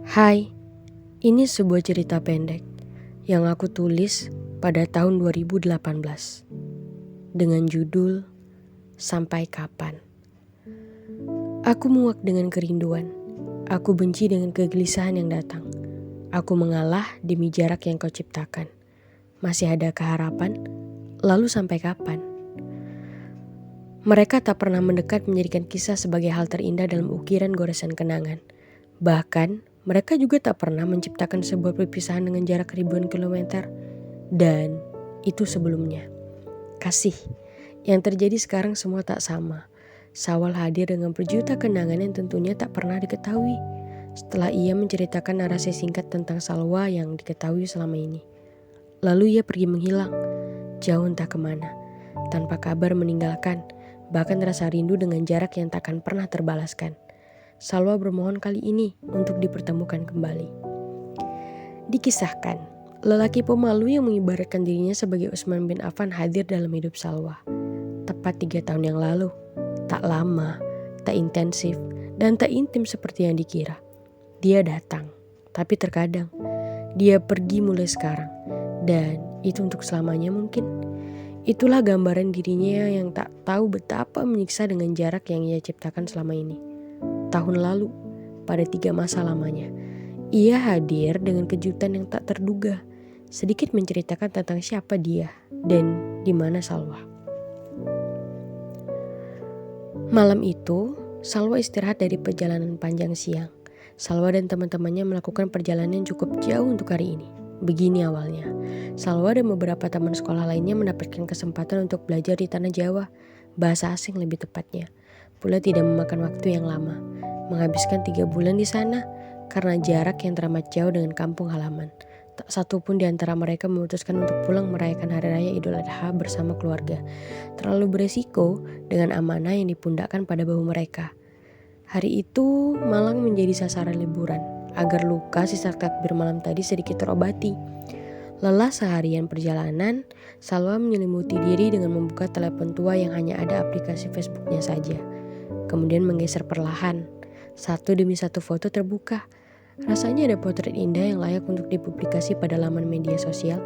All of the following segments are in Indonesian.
Hai, ini sebuah cerita pendek yang aku tulis pada tahun 2018 dengan judul Sampai Kapan. Aku muak dengan kerinduan, aku benci dengan kegelisahan yang datang. Aku mengalah demi jarak yang kau ciptakan. Masih adakah harapan? Lalu sampai kapan? Mereka tak pernah mendekat menjadikan kisah sebagai hal terindah dalam ukiran goresan kenangan. Bahkan, mereka juga tak pernah menciptakan sebuah perpisahan dengan jarak ribuan kilometer. Dan itu sebelumnya. Kasih, yang terjadi sekarang semua tak sama. Sawal hadir dengan berjuta kenangan yang tentunya tak pernah diketahui. Setelah ia menceritakan narasi singkat tentang Salwa yang diketahui selama ini. Lalu ia pergi menghilang, jauh entah kemana, tanpa kabar meninggalkan, bahkan rasa rindu dengan jarak yang takkan pernah terbalaskan. Salwa bermohon kali ini untuk dipertemukan kembali. Dikisahkan, lelaki pemalu yang mengibaratkan dirinya sebagai Utsman bin Affan hadir dalam hidup Salwa. Tepat 3 tahun yang lalu. Tak lama, tak intensif, dan tak intim seperti yang dikira. Dia datang, tapi terkadang dia pergi mulai sekarang. Dan itu untuk selamanya mungkin. Itulah gambaran dirinya yang tak tahu betapa menyiksa dengan jarak yang ia ciptakan selama ini. Tahun lalu, pada 3 masa lamanya, ia hadir dengan kejutan yang tak terduga, sedikit menceritakan tentang siapa dia dan di mana Salwa. Malam itu, Salwa istirahat dari perjalanan panjang siang. Salwa dan teman-temannya melakukan perjalanan cukup jauh untuk hari ini. Begini awalnya, Salwa dan beberapa teman sekolah lainnya mendapatkan kesempatan untuk belajar di tanah Jawa, bahasa asing lebih tepatnya. Pula tidak memakan waktu yang lama, menghabiskan 3 bulan di sana karena jarak yang teramat jauh dengan kampung halaman. Tak satu pun di antara mereka memutuskan untuk pulang merayakan Hari Raya Idul Adha bersama keluarga. Terlalu beresiko dengan amanah yang dipundakkan pada bahu mereka. Hari itu Malang menjadi sasaran liburan agar luka sisa takbir malam tadi sedikit terobati. Lelah seharian perjalanan, Salwa menyelimuti diri dengan membuka telepon tua yang hanya ada aplikasi Facebooknya saja. Kemudian menggeser perlahan. Satu demi satu foto terbuka. Rasanya ada potret indah yang layak untuk dipublikasi pada laman media sosial.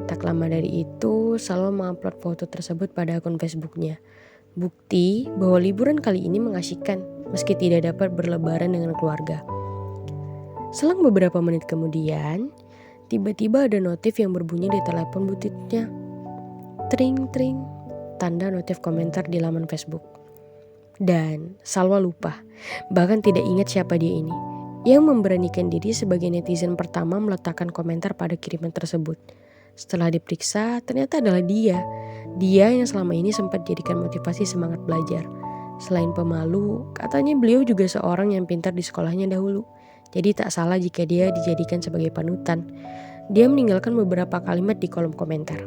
Tak lama dari itu, Salwa mengupload foto tersebut pada akun Facebooknya. Bukti bahwa liburan kali ini mengasyikkan, meski tidak dapat berlebaran dengan keluarga. Selang beberapa menit kemudian, tiba-tiba ada notif yang berbunyi di telepon butiknya. Tring-tring, tanda notif komentar di laman Facebook. Dan Salwa lupa, bahkan tidak ingat siapa dia ini, yang memberanikan diri sebagai netizen pertama meletakkan komentar pada kiriman tersebut. Setelah diperiksa, ternyata adalah dia yang selama ini sempat jadikan motivasi semangat belajar. Selain pemalu, katanya beliau juga seorang yang pintar di sekolahnya dahulu. Jadi tak salah jika dia dijadikan sebagai panutan. Dia meninggalkan beberapa kalimat di kolom komentar.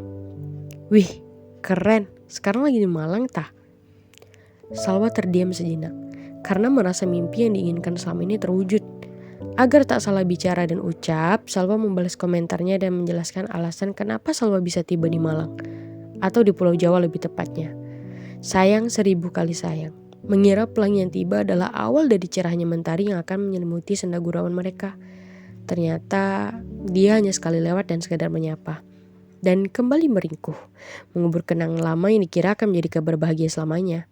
Wih, keren, sekarang lagi di Malang tah? Salwa terdiam sejenak, karena merasa mimpi yang diinginkan selama ini terwujud. Agar tak salah bicara dan ucap, Salwa membalas komentarnya dan menjelaskan alasan kenapa Salwa bisa tiba di Malang. Atau di Pulau Jawa lebih tepatnya. Sayang 1000 kali sayang. Mengira pelangi yang tiba adalah awal dari cerahnya mentari yang akan menyelimuti senda gurauan mereka. Ternyata dia hanya sekali lewat dan sekadar menyapa. Dan kembali meringkuh, mengubur kenangan lama yang dikira akan menjadi kabar bahagia selamanya.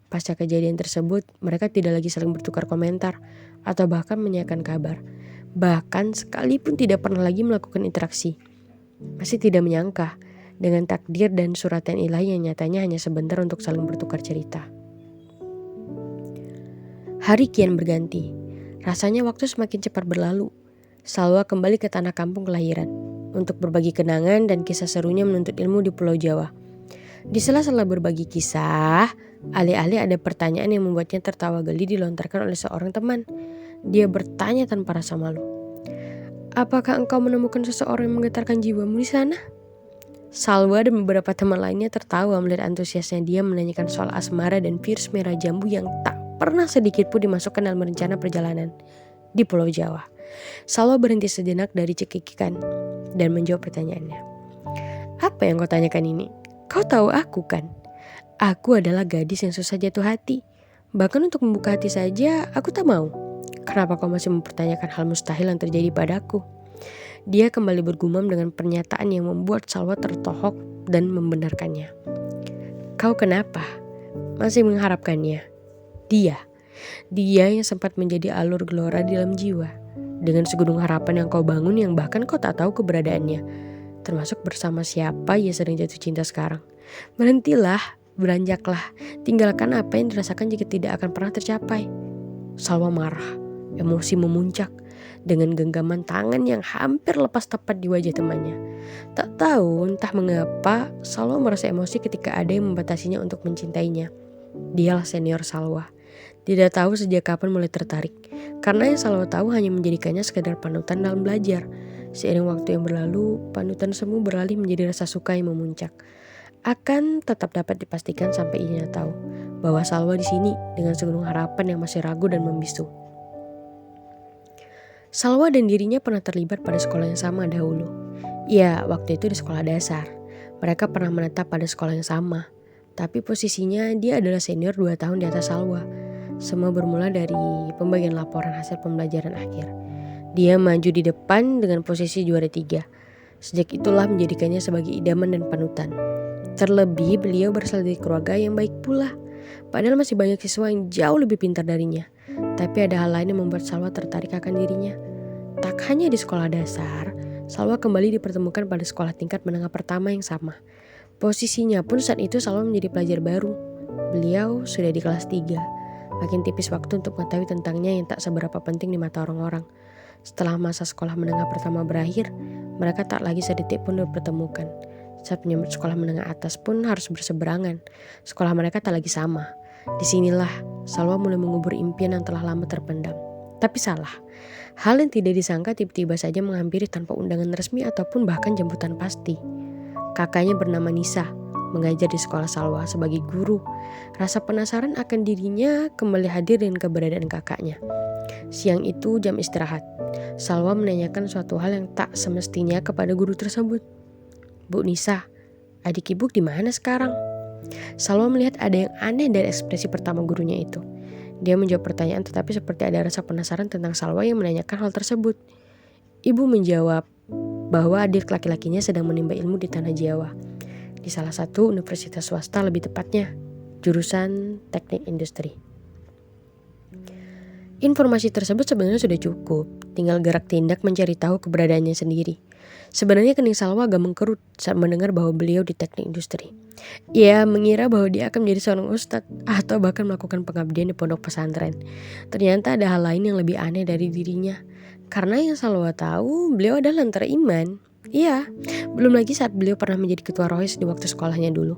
Pasca kejadian tersebut, mereka tidak lagi saling bertukar komentar atau bahkan menanyakan kabar. Bahkan sekalipun tidak pernah lagi melakukan interaksi. Masih tidak menyangka dengan takdir dan suratan ilahi yang nyatanya hanya sebentar untuk saling bertukar cerita. Hari kian berganti. Rasanya waktu semakin cepat berlalu. Salwa kembali ke tanah kampung kelahiran untuk berbagi kenangan dan kisah serunya menuntut ilmu di Pulau Jawa. Di sela-sela berbagi kisah, alih-alih ada pertanyaan yang membuatnya tertawa geli dilontarkan oleh seorang teman. Dia bertanya tanpa rasa malu. Apakah engkau menemukan seseorang yang menggetarkan jiwamu di sana? Salwa dan beberapa teman lainnya tertawa melihat antusiasnya dia menanyakan soal asmara dan virus merah jambu yang tak pernah sedikit pun dimasukkan dalam rencana perjalanan di Pulau Jawa. Salwa berhenti sejenak dari cekikikan dan menjawab pertanyaannya. Apa yang kau tanyakan ini? Kau tahu aku kan? Aku adalah gadis yang susah jatuh hati. Bahkan untuk membuka hati saja aku tak mau. Kenapa kau masih mempertanyakan hal mustahil yang terjadi padaku? Dia kembali bergumam dengan pernyataan yang membuat Salwa tertohok dan membenarkannya. Kau kenapa? Masih mengharapkannya? Dia yang sempat menjadi alur gelora di dalam jiwa. Dengan segunung harapan yang kau bangun yang bahkan kau tak tahu keberadaannya. Termasuk bersama siapa ia sedang jatuh cinta sekarang. Berhentilah, beranjaklah, tinggalkan apa yang dirasakan jika tidak akan pernah tercapai. Salwa marah, emosi memuncak dengan genggaman tangan yang hampir lepas tepat di wajah temannya. Tak tahu entah mengapa Salwa merasa emosi ketika ada yang membatasinya untuk mencintainya. Dialah senior Salwa. Tidak tahu sejak kapan mulai tertarik, karena yang Salwa tahu hanya menjadikannya sekedar panutan dalam belajar. Seiring waktu yang berlalu, panutan semu beralih menjadi rasa suka yang memuncak. Akan tetap dapat dipastikan sampai ia tahu bahwa Salwa di sini dengan segunung harapan yang masih ragu dan membisu. Salwa dan dirinya pernah terlibat pada sekolah yang sama dahulu. Ya, waktu itu di sekolah dasar. Mereka pernah menetap pada sekolah yang sama. Tapi posisinya dia adalah senior 2 tahun di atas Salwa. Semua bermula dari pembagian laporan hasil pembelajaran akhir. Dia maju di depan dengan posisi juara 3. Sejak itulah menjadikannya sebagai idaman dan panutan. Terlebih beliau berasal dari keluarga yang baik pula. Padahal masih banyak siswa yang jauh lebih pintar darinya. Tapi ada hal lain yang membuat Salwa tertarik akan dirinya. Tak hanya di sekolah dasar, Salwa kembali dipertemukan pada sekolah tingkat menengah pertama yang sama. Posisinya pun saat itu Salwa menjadi pelajar baru. Beliau sudah di kelas 3. Makin tipis waktu untuk mengetahui tentangnya yang tak seberapa penting di mata orang-orang. Setelah masa sekolah menengah pertama berakhir, mereka tak lagi sedetik pun dipertemukan. Saat menyambut sekolah menengah atas pun harus berseberangan. Sekolah mereka tak lagi sama. Disinilah Salwa mulai mengubur impian yang telah lama terpendam. Tapi salah. Hal yang tidak disangka tiba-tiba saja menghampiri tanpa undangan resmi ataupun bahkan jemputan pasti. Kakaknya bernama Nisa, mengajar di sekolah Salwa sebagai guru. Rasa penasaran akan dirinya kembali hadir dengan keberadaan kakaknya. Siang itu jam istirahat. Salwa menanyakan suatu hal yang tak semestinya kepada guru tersebut. Bu Nisa, adik ibu di mana sekarang? Salwa melihat ada yang aneh dari ekspresi pertama gurunya itu. Dia menjawab pertanyaan tetapi seperti ada rasa penasaran tentang Salwa yang menanyakan hal tersebut. Ibu menjawab bahwa adik laki-lakinya sedang menimba ilmu di tanah Jawa. Di salah satu universitas swasta lebih tepatnya, jurusan teknik industri. Informasi tersebut sebenarnya sudah cukup, tinggal gerak tindak mencari tahu keberadaannya sendiri. Sebenarnya kening Salwa agak mengkerut saat mendengar bahwa beliau di teknik industri. Ia mengira bahwa dia akan menjadi seorang ustadz atau bahkan melakukan pengabdian di pondok pesantren. Ternyata ada hal lain yang lebih aneh dari dirinya. Karena yang Salwa tahu, beliau adalah lentera iman. Iya, belum lagi saat beliau pernah menjadi ketua rohis di waktu sekolahnya dulu.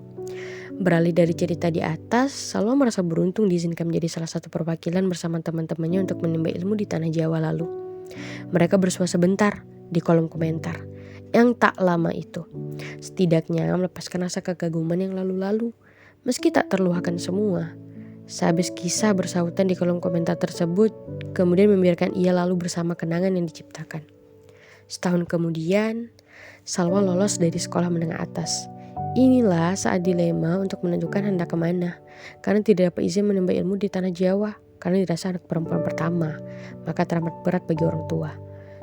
Beralih dari cerita di atas, Salwa merasa beruntung diizinkan menjadi salah satu perwakilan bersama teman-temannya untuk menimba ilmu di tanah Jawa lalu. Mereka bersua sebentar di kolom komentar yang tak lama itu. Setidaknya melepaskan rasa kekaguman yang lalu-lalu, meski tak terluahkan semua. Sehabis kisah bersautan di kolom komentar tersebut, kemudian membiarkan ia lalu bersama kenangan yang diciptakan. Setahun kemudian, Salwa lolos dari sekolah menengah atas. Inilah saat dilema untuk menentukan hendak kemana, karena tidak dapat izin menimba ilmu di tanah Jawa, karena dirasa anak perempuan pertama, maka teramat berat bagi orang tua.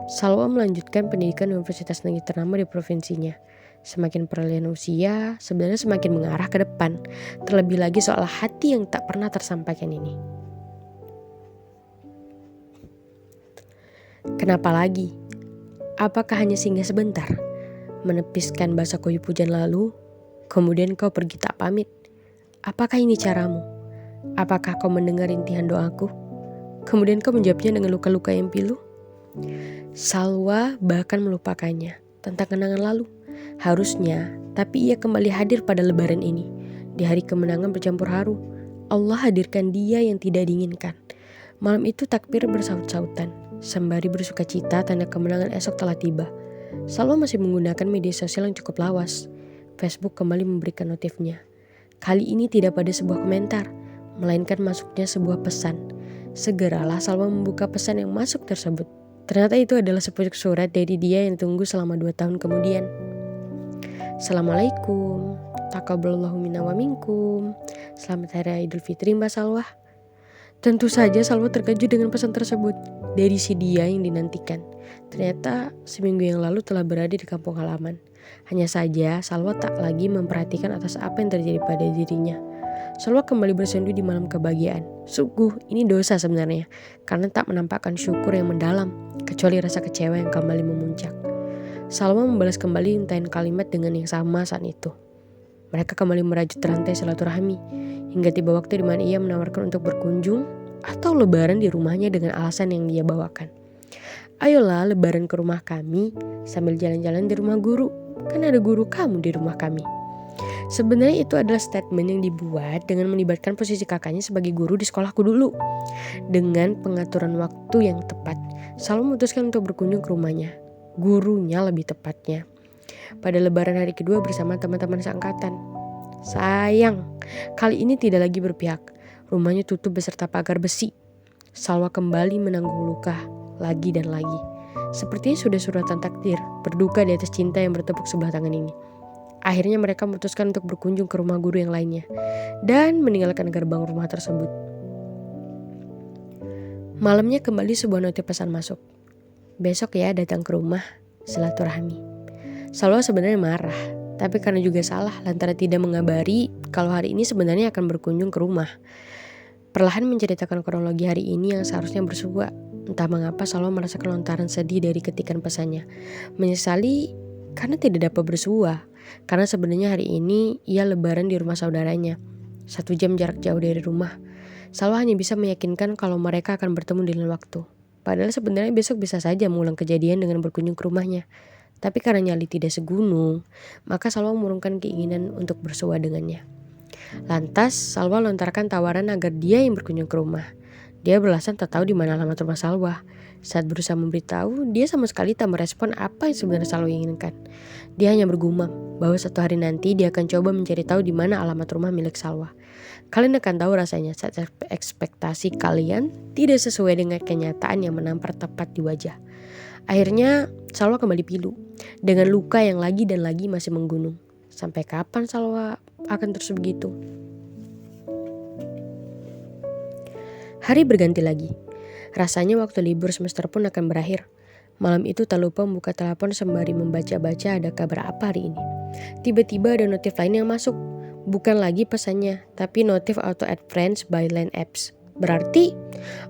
Salwa melanjutkan pendidikan di universitas negeri ternama di provinsinya. Semakin peralihan usia, sebenarnya semakin mengarah ke depan, terlebih lagi soal hati yang tak pernah tersampaikan ini. Kenapa lagi? Apakah hanya singgah sebentar? Menepiskan basa koyu pujian lalu, kemudian kau pergi tak pamit. Apakah ini caramu? Apakah kau mendengar rintihan doaku? Kemudian kau menjawabnya dengan luka-luka yang pilu? Salwa bahkan melupakannya tentang kenangan lalu. Harusnya, tapi ia kembali hadir pada lebaran ini. Di hari kemenangan bercampur haru, Allah hadirkan dia yang tidak diinginkan. Malam itu takbir bersaut-sautan, sembari bersuka cita tanda kemenangan esok telah tiba. Salwa masih menggunakan media sosial yang cukup lawas. Facebook kembali memberikan notifnya. Kali ini tidak pada sebuah komentar, melainkan masuknya sebuah pesan. Segeralah Salwa membuka pesan yang masuk tersebut. Ternyata itu adalah sepucuk surat dari dia yang ditunggu selama 2 tahun kemudian. Assalamualaikum, taqabbalallahu minna wa minkum. Selamat Hari Idul Fitri Mbak Salwa. Tentu saja Salwa terkejut dengan pesan tersebut. dari si dia yang dinantikan. Ternyata seminggu yang lalu telah berada di kampung halaman. Hanya saja Salwa tak lagi memperhatikan atas apa yang terjadi pada dirinya. Salwa kembali bersendu di malam kebahagiaan. Sungguh ini dosa sebenarnya, karena tak menampakkan syukur yang mendalam, kecuali rasa kecewa yang kembali memuncak. Salwa membalas kembali intayan kalimat dengan yang sama saat itu. Mereka kembali merajut rantai silaturahmi, hingga tiba waktu di mana ia menawarkan untuk berkunjung atau lebaran di rumahnya dengan alasan yang dia bawakan. Ayolah lebaran ke rumah kami sambil jalan-jalan di rumah guru, kan ada guru kamu di rumah kami. Sebenarnya itu adalah statement yang dibuat dengan melibatkan posisi kakaknya sebagai guru di sekolahku dulu. Dengan pengaturan waktu yang tepat, Salwa memutuskan untuk berkunjung ke rumahnya, gurunya lebih tepatnya, pada lebaran hari kedua bersama teman-teman seangkatan. Sayang, kali ini tidak lagi berpihak. Rumahnya tutup beserta pagar besi. Salwa kembali menanggung luka lagi dan lagi. Sepertinya sudah suratan takdir, berduka di atas cinta yang bertepuk sebelah tangan ini. Akhirnya mereka memutuskan untuk berkunjung ke rumah guru yang lainnya dan meninggalkan gerbang rumah tersebut. Malamnya kembali sebuah notif pesan masuk. Besok ya datang ke rumah, silaturahmi. Salwa sebenarnya marah, tapi karena juga salah lantaran tidak mengabari kalau hari ini sebenarnya akan berkunjung ke rumah. Perlahan menceritakan kronologi hari ini yang seharusnya bersua. Entah mengapa Salwa merasa kelontaran sedih dari ketikan pesannya. Menyesali karena tidak dapat bersua. Karena sebenarnya hari ini ia lebaran di rumah saudaranya. 1 jam jarak jauh dari rumah. Salwa hanya bisa meyakinkan kalau mereka akan bertemu di lain waktu. Padahal sebenarnya besok bisa saja mengulang kejadian dengan berkunjung ke rumahnya. Tapi karena nyali tidak segunung, maka Salwa mengurungkan keinginan untuk bersua dengannya. Lantas Salwa lontarkan tawaran agar dia yang berkunjung ke rumah. Dia beralasan tak tahu di mana alamat rumah Salwa. Saat berusaha memberitahu, dia sama sekali tak merespon apa yang sebenarnya Salwa inginkan. Dia hanya bergumam bahwa suatu hari nanti dia akan coba mencari tahu di mana alamat rumah milik Salwa. Kalian akan tahu rasanya saat ekspektasi kalian tidak sesuai dengan kenyataan yang menampar tepat di wajah. Akhirnya Salwa kembali pilu dengan luka yang lagi dan lagi masih menggunung. Sampai kapan Salwa akan terus begitu? Hari berganti lagi. Rasanya waktu libur semester pun akan berakhir. Malam itu tak lupa membuka telepon sembari membaca-baca ada kabar apa hari ini. Tiba-tiba ada notif lain yang masuk. Bukan lagi pesannya, tapi notif auto add friends by line apps. Berarti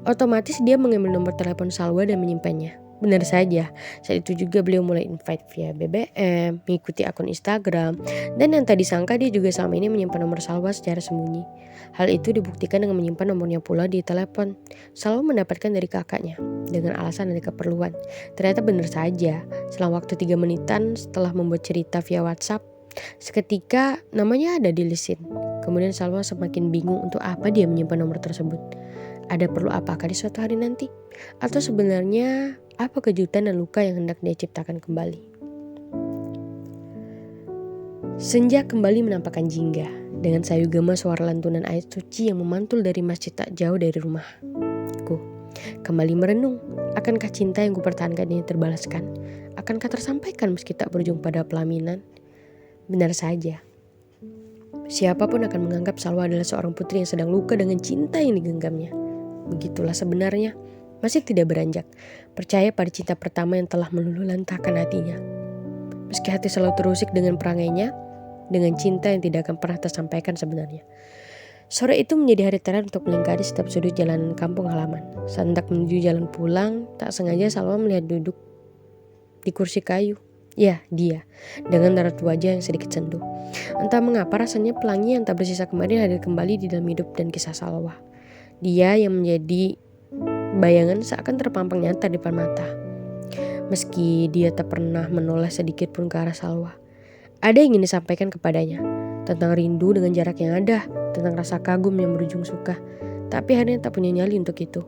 otomatis dia mengambil nomor telepon Salwa dan menyimpannya. Benar saja, saat itu juga beliau mulai invite via BBM, mengikuti akun Instagram, dan yang tak disangka dia juga selama ini menyimpan nomor Salwa secara sembunyi. Hal itu dibuktikan dengan menyimpan nomornya pula di telepon. Salwa mendapatkan dari kakaknya, dengan alasan ada keperluan. Ternyata benar saja, selang waktu 3 menitan setelah membuat cerita via WhatsApp, seketika namanya ada di lisin. Kemudian Salwa semakin bingung untuk apa dia menyimpan nomor tersebut. Ada perlu apakah di suatu hari nanti? Atau sebenarnya apa kejutan dan luka yang hendak dia ciptakan kembali? Senja kembali menampakkan jingga dengan sayu gema suara lantunan ayat suci yang memantul dari masjid tak jauh dari rumahku. Kembali merenung, akankah cinta yang kupertahankan ini terbalaskan? Akankah tersampaikan meski tak berujung pada pelaminan? Benar saja. Siapapun akan menganggap Salwa adalah seorang putri yang sedang luka dengan cinta yang digenggamnya. Begitulah sebenarnya, masih tidak beranjak, percaya pada cinta pertama yang telah meluluhlantahkan hatinya. Meski hati selalu terusik dengan perangainya, dengan cinta yang tidak akan pernah tersampaikan sebenarnya. Sore itu menjadi hari terakhir untuk melingkari setiap sudut jalan kampung halaman. Saat hendak menuju jalan pulang, tak sengaja Salwa melihat duduk di kursi kayu. Ya, dia, dengan raut wajah yang sedikit sendu. Entah mengapa rasanya pelangi yang tak bersisa kemarin hadir kembali di dalam hidup dan kisah Salwa. Dia yang menjadi bayangan seakan terpampang nyata di depan mata. Meski dia tak pernah menoleh sedikit pun ke arah Salwa. Ada yang ingin disampaikan kepadanya. Tentang rindu dengan jarak yang ada. Tentang rasa kagum yang berujung suka. Tapi hanya tak punya nyali untuk itu.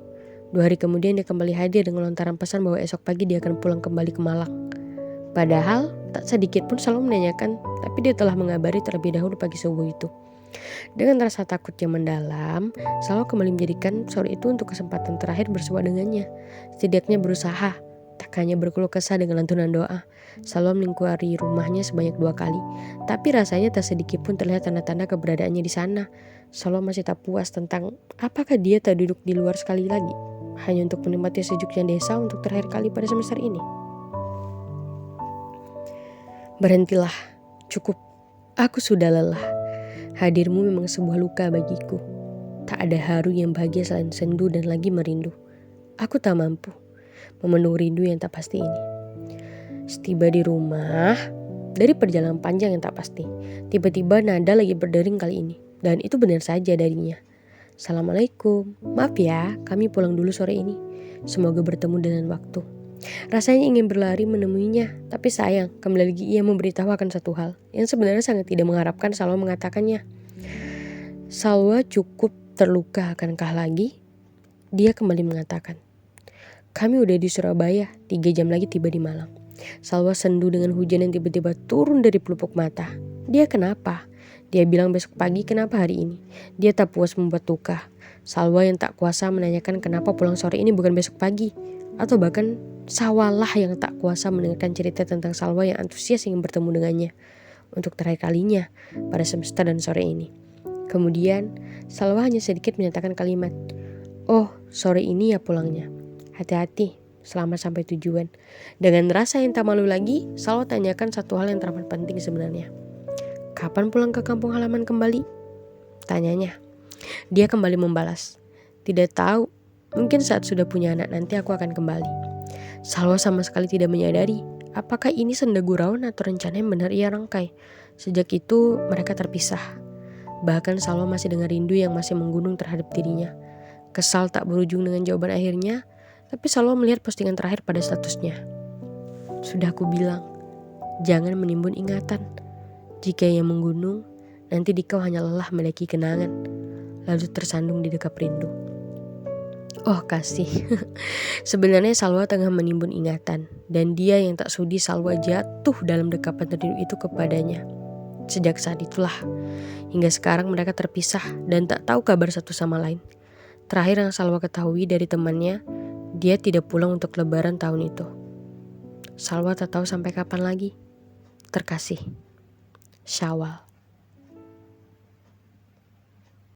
2 hari kemudian dia kembali hadir dengan lontaran pesan bahwa esok pagi dia akan pulang kembali ke Malang. Padahal tak sedikit pun selalu menanyakan. Tapi dia telah mengabari terlebih dahulu pagi subuh itu. Dengan rasa takut yang mendalam, Salwa kembali menjadikan sore itu untuk kesempatan terakhir bersua dengannya. Setidaknya berusaha, tak hanya berkeluh kesah dengan lantunan doa. Salwa melingkari rumahnya sebanyak 2 kali, tapi rasanya tak sedikit pun terlihat tanda-tanda keberadaannya di sana. Salwa masih tak puas tentang apakah dia tak duduk di luar sekali lagi. hanya untuk menikmati sejuknya desa untuk terakhir kali pada semester ini. Berhentilah, cukup. Aku sudah lelah. Hadirmu memang sebuah luka bagiku. Tak ada haru yang bahagia selain sendu dan lagi merindu. Aku tak mampu memenuhi rindu yang tak pasti ini. Setiba di rumah, dari perjalanan panjang yang tak pasti, tiba-tiba nada lagi berdering kali ini. Dan itu benar saja darinya. Assalamualaikum, maaf ya, kami pulang dulu sore ini. Semoga bertemu dengan waktu. Rasanya ingin berlari menemuinya, tapi sayang, kembali lagi ia memberitahu akan satu hal yang sebenarnya sangat tidak mengharapkan Salwa mengatakannya. Salwa cukup terluka akankah lagi? Dia kembali mengatakan, kami udah di Surabaya, 3 jam lagi tiba di Malang. Salwa sendu dengan hujan yang tiba-tiba turun dari pelupuk mata. Dia kenapa? Dia bilang besok pagi, kenapa hari ini? Dia tak puas membuat luka. Salwa yang tak kuasa menanyakan kenapa pulang sore ini bukan besok pagi. Atau bahkan Sawalah yang tak kuasa mendengarkan cerita tentang Salwa yang antusias ingin bertemu dengannya untuk terakhir kalinya pada semester dan sore ini. Kemudian Salwa hanya sedikit menyatakan kalimat, oh sore ini ya pulangnya. Hati-hati, selamat sampai tujuan. Dengan rasa yang tak malu lagi, Salwa tanyakan satu hal yang teramat penting sebenarnya. Kapan pulang ke kampung halaman kembali? Tanyanya. Dia kembali membalas, tidak tahu, mungkin saat sudah punya anak nanti aku akan kembali. Salwa sama sekali tidak menyadari apakah ini senda gurauan atau rencana yang benar ia rangkai. Sejak itu mereka terpisah. Bahkan Salwa masih dengan rindu yang masih menggunung terhadap dirinya. Kesal tak berujung dengan jawaban akhirnya, tapi Salwa melihat postingan terakhir pada statusnya. Sudah aku bilang, jangan menimbun ingatan. Jika ia menggunung, nanti dikau hanya lelah mendaki kenangan, lalu tersandung di dekap rindu. Oh kasih, sebenarnya Salwa tengah menimbun ingatan, dan dia yang tak sudi Salwa jatuh dalam dekapan rindu itu kepadanya. Sejak saat itulah, hingga sekarang mereka terpisah dan tak tahu kabar satu sama lain. Terakhir yang Salwa ketahui dari temannya, dia tidak pulang untuk lebaran tahun itu. Salwa tak tahu sampai kapan lagi. Terkasih, Syawal.